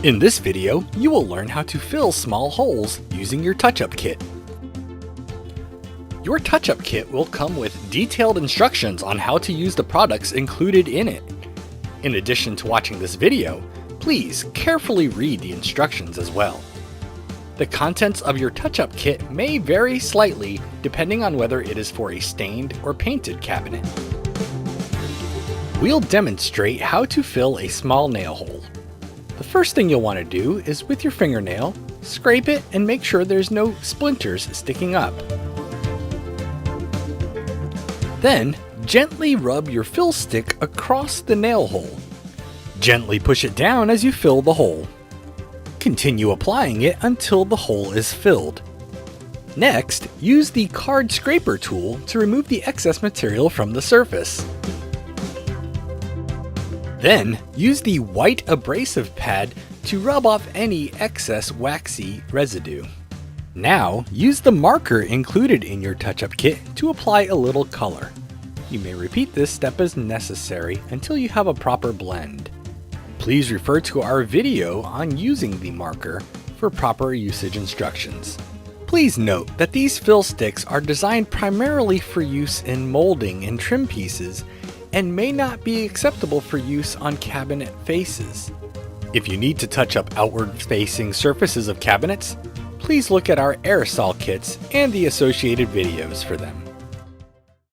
In this video, you will learn how to fill small holes using your touch-up kit. Your touch-up kit will come with detailed instructions on how to use the products included in it. In addition to watching this video, please carefully read the instructions as well. The contents of your touch-up kit may vary slightly depending on whether it is for a stained or painted cabinet. We'll demonstrate how to fill a small nail hole. The first thing you'll want to do is with your fingernail, scrape it and make sure there's no splinters sticking up. Then, gently rub your fill stick across the nail hole. Gently push it down as you fill the hole. Continue applying it until the hole is filled. Next, use the card scraper tool to remove the excess material from the surface. Then, use the white abrasive pad to rub off any excess waxy residue. Now, use the marker included in your touch-up kit to apply a little color. You may repeat this step as necessary until you have a proper blend. Please refer to our video on using the marker for proper usage instructions. Please note that these fill sticks are designed primarily for use in molding and trim pieces and may not be acceptable for use on cabinet faces. If you need to touch up outward-facing surfaces of cabinets, please look at our aerosol kits and the associated videos for them.